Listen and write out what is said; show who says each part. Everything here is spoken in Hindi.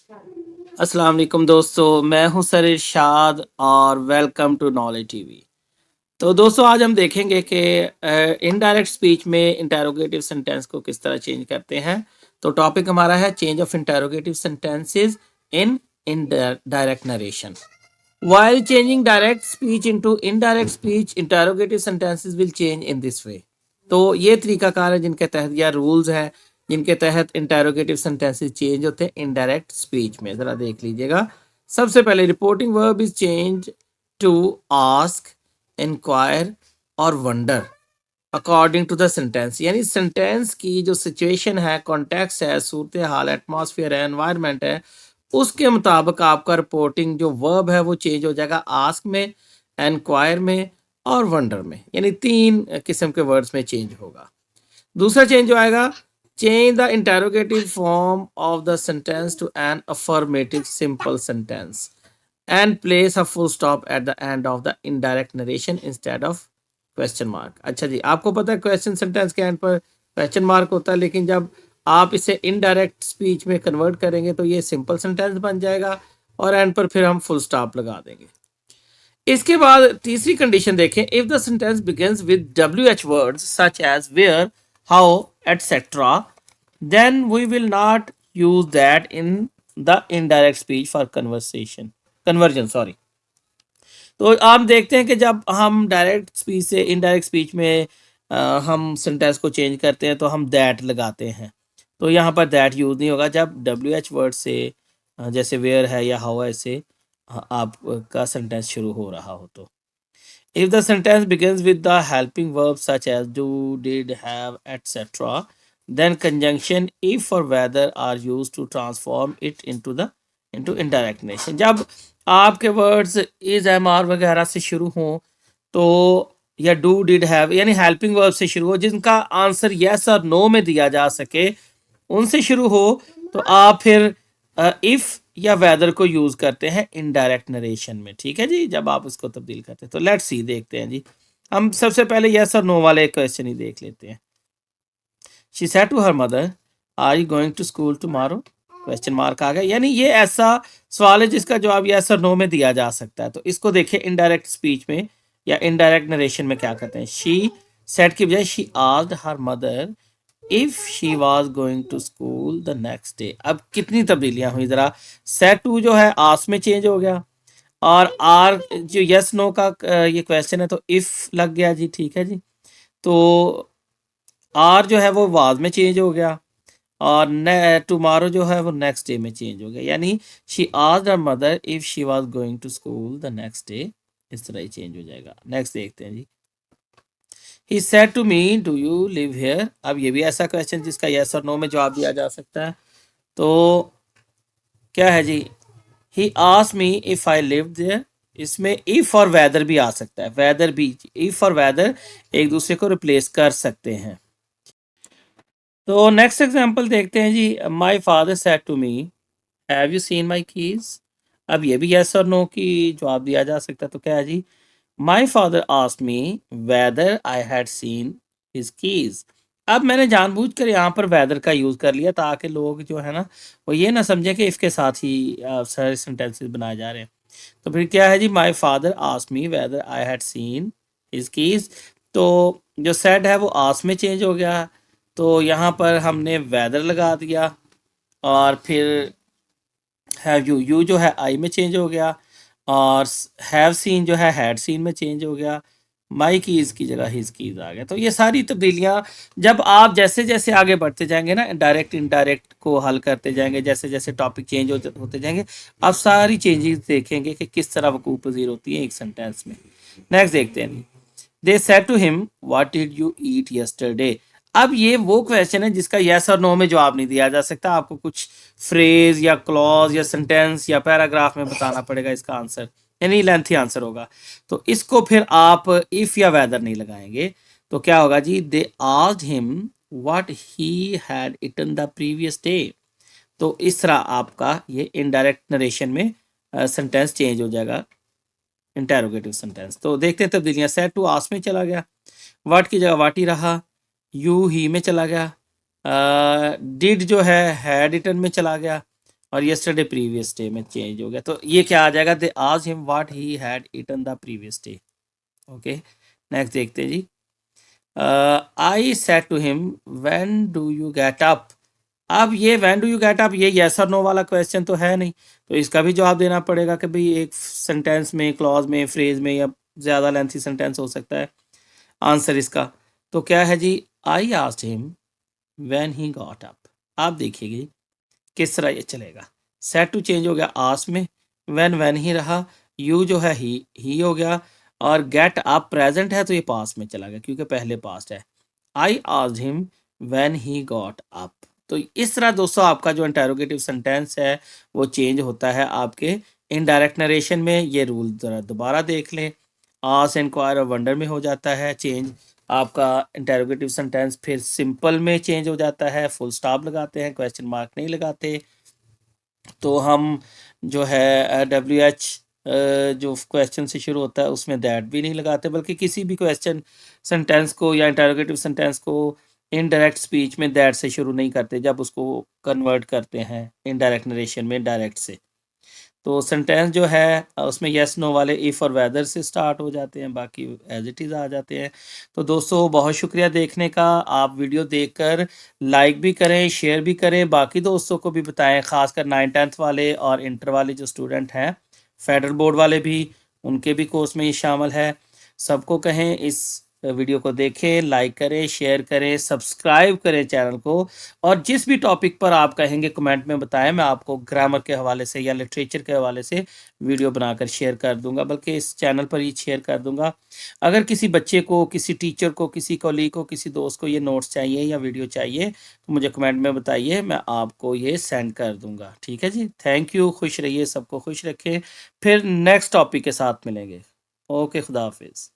Speaker 1: अस्सलाम वालेकुम दोस्तों, मैं हूं सर इरशाद और वेलकम टू नॉलेज टीवी। तो दोस्तों आज हम देखेंगे कि इनडायरेक्ट स्पीच में इंटेरोगेटिव सेंटेंस को किस तरह चेंज करते हैं। तो टॉपिक हमारा है change of interrogative sentences in direct narration. While changing direct speech into indirect speech, interrogative sentences will change in this way. तो ये तरीकाकार है जिनके तहत या रूल्स हैं जिनके तहत इंटेरोगेटिव सेंटेंसेस चेंज होते हैं इनडायरेक्ट स्पीच में। जरा देख लीजिएगा। सबसे पहले reporting verb is change to ask, inquire और wonder according to the sentence. यानी सेंटेंस की जो सिचुएशन है, कॉन्टेक्स्ट है, सूरत हाल, एटमॉस्फेयर है, एनवायरनमेंट है, उसके मुताबिक आपका रिपोर्टिंग जो वर्ब है वो चेंज हो जाएगा आस्क में, एनक्वायर में और वंडर में। यानी 3 किस्म के वर्ड्स में चेंज होगा। दूसरा चेंज जो आएगा, change the interrogative form of the sentence to an affirmative simple sentence and place a full stop at the end of the indirect narration instead of question mark. अच्छा जी, आपको पता है क्वेश्चन सेंटेंस के एंड पर क्वेश्चन मार्क होता है, लेकिन जब आप इसे इनडायरेक्ट स्पीच में कन्वर्ट करेंगे तो ये सिंपल सेंटेंस बन जाएगा और एंड पर फिर हम फुल स्टॉप लगा देंगे। इसके बाद तीसरी कंडीशन देखें, if the sentence begins with WH words such as where, how, etcetera, then we will not use that in the indirect speech for conversion sorry. तो आप देखते हैं कि जब हम डायरेक्ट स्पीच से इनडायरेक्ट स्पीच में हम सेंटेंस को चेंज करते हैं तो हम दैट लगाते हैं। तो यहाँ पर दैट यूज़ नहीं होगा जब WH वर्ड से जैसे वेयर है या हाउ है से आपका सेंटेंस शुरू हो रहा हो। तो if the sentence begins with the helping verb such as do, did, have, etcetera, then conjunction if और whether are used to transform it into indirect narration. जब आपके वर्ड्स इज, एम, आर वगैरह से शुरू हों तो या डू, डिड, हैव यानी हेल्पिंग वर्ब से शुरू हो, जिनका आंसर यस और नो में दिया जा सके, उनसे शुरू हो, तो आप फिर इफ या वेदर को यूज करते हैं इनडायरेक्ट नरेशन में। ठीक है जी, जब आप इसको तब्दील करते हैं। तो लेट्स सी, देखते हैं जी। हम सबसे पहले यस और नो वाले क्वेश्चन ही देख लेते हैं। She said to her mother, are you going to school tomorrow? Question mark आ गया। यानी ये ऐसा सवाल है जिसका जवाब यस और नो में दिया जा सकता है। तो इसको देखिए इनडायरेक्ट स्पीच में या इनडायरेक्ट नरेशन में क्या कहते हैं। शी सेड की बजाय she asked her mother if she was going to school the next day. अब कितनी तब्दीलियां हुई जरा। सेड टू जो है आस में चेंज हो गया और आर जो यस नो का ये क्वेश्चन है तो इफ लग गया जी। ठीक है जी, तो आर जो है वो वाज में चेंज हो गया और टुमारो जो है वो नेक्स्ट डे में चेंज हो गया। यानी she asked her mother if she was going to school the next day, इस तरह ही चेंज हो जाएगा। नेक्स्ट देखते हैं जी। He said to me, do you live here? अब ये भी ऐसा क्वेश्चन जिसका यस और नो में जवाब दिया जा सकता है। तो क्या है जी, he asked me if I live there. इसमें इफ और वेदर भी आ सकता है, वेदर भी, इफ और वेदर एक दूसरे को रिप्लेस कर सकते हैं। तो नेक्स्ट एग्जांपल देखते हैं जी। My father said to me, have you seen my keys? अब ये भी यस और नो की जवाब दिया जा सकता है। तो क्या है जी, my father asked me whether I had seen his keys. अब मैंने जानबूझकर यहाँ पर वेदर का यूज कर लिया ताकि लोग जो है ना वो ये ना समझें कि इसके साथ ही सारे सेंटेंसेस बनाए जा रहे हैं। तो फिर क्या है जी, my father asked me whether I had seen his keys. तो जो सेड है वो आस्क में चेंज हो गया, तो यहाँ पर हमने वेदर लगा दिया और फिर हैव यू, यू जो है आई में चेंज हो गया और हैव सीन जो है हैड सीन में चेंज हो गया। माई कीज की जगह हिज कीज आ गया। तो ये सारी तब्दीलियां जब आप जैसे जैसे आगे बढ़ते जाएंगे ना, डायरेक्ट इनडायरेक्ट को हल करते जाएंगे, जैसे जैसे टॉपिक चेंज होते जाएंगे, आप सारी चेंजेस देखेंगे कि किस तरह वकूफ़ पजीर होती है एक सेंटेंस में। नेक्स्ट देखते हैं। They said to him, what did you eat yesterday? अब ये वो क्वेश्चन है जिसका यस और नो में जवाब नहीं दिया जा सकता। आपको कुछ फ्रेज या क्लॉज या सेंटेंस या पैराग्राफ में बताना पड़ेगा इसका आंसर, यानी लेंथी आंसर होगा। तो इसको फिर आप इफ या वेदर नहीं लगाएंगे तो क्या होगा जी, they asked him what he had eaten the previous day. तो इस तरह आपका ये इनडायरेक्ट नरेशन में सेंटेंस चेंज हो जाएगा, इंटेरोगेटिव सेंटेंस। तो देखते हैं तब्दीलियां। सेड टू आस्क में चला गया, व्हाट की जगह व्हाट ही रहा, यू ही में चला गया, डिड जो है हैड रिटर्न में चला गया और यस्टरडे प्रीवियस डे में चेंज हो गया, तो ये क्या आ जाएगा, they asked him what he had eaten the previous day. Okay, next देखते हैं जी। I said to him when do you get up. अब ये when do you get up, ये यस और नो वाला क्वेश्चन तो है नहीं, तो इसका भी जवाब देना पड़ेगा कि भाई एक सेंटेंस में, क्लॉज में, फ्रेज में, या ज़्यादा लेंथी सेंटेंस हो सकता है आंसर इसका। तो क्या है जी, I asked him when he got up. आप देखिएगा किस तरह ये चलेगा। सेट टू चेंज हो गया आस में, व्हेन ही रहा, यू जो है ही हो गया, और गेट अप प्रेजेंट है तो ये पास में चला गया क्योंकि पहले पास्ट है। आई asked him when he got up. तो इस तरह दोस्तों आपका जो इंटेरोगेटिव सेंटेंस है वो चेंज होता है आपके इनडायरेक्ट नरेशन में। ये रूल ज़रा दोबारा देख लें। आस्क, इंक्वायर और वंडर में हो जाता है चेंज आपका इंटेरोगेटिव सेंटेंस, फिर सिंपल में चेंज हो जाता है, फुल स्टॉप लगाते हैं, क्वेश्चन मार्क नहीं लगाते। तो हम जो है डब्ल्यू एच जो क्वेश्चन से शुरू होता है उसमें दैट भी नहीं लगाते, बल्कि किसी भी क्वेश्चन सेंटेंस को या इंटरोगेटिव सेंटेंस को इनडायरेक्ट स्पीच में दैट से शुरू नहीं करते जब उसको कन्वर्ट करते हैं इनडायरेक्ट नरेशन में डायरेक्ट से। तो सेंटेंस जो है उसमें यस नो वाले इफ़ और वेदर से स्टार्ट हो जाते हैं, बाकी एज इट इज़ आ जाते हैं। तो दोस्तों बहुत शुक्रिया देखने का। आप वीडियो देखकर लाइक भी करें, शेयर भी करें, बाकी दोस्तों को भी बताएं, खासकर 9th-10th वाले और इंटर वाले जो स्टूडेंट हैं, फेडरल बोर्ड वाले भी, उनके भी कोर्स में ये शामिल है। सबको कहें इस वीडियो को देखें, लाइक करें, शेयर करें, सब्सक्राइब करें चैनल को, और जिस भी टॉपिक पर आप कहेंगे कमेंट में बताएं, मैं आपको ग्रामर के हवाले से या लिटरेचर के हवाले से वीडियो बनाकर शेयर कर दूंगा, बल्कि इस चैनल पर ही शेयर कर दूंगा। अगर किसी बच्चे को, किसी टीचर को, किसी कॉलीग को, किसी दोस्त को ये नोट्स चाहिए या वीडियो चाहिए तो मुझे कमेंट में बताइए, मैं आपको ये सेंड कर दूंगा। ठीक है जी, थैंक यू, खुश रहिए, सबको खुश रखें। फिर नेक्स्ट टॉपिक के साथ मिलेंगे। ओके, खुदा हाफिज़।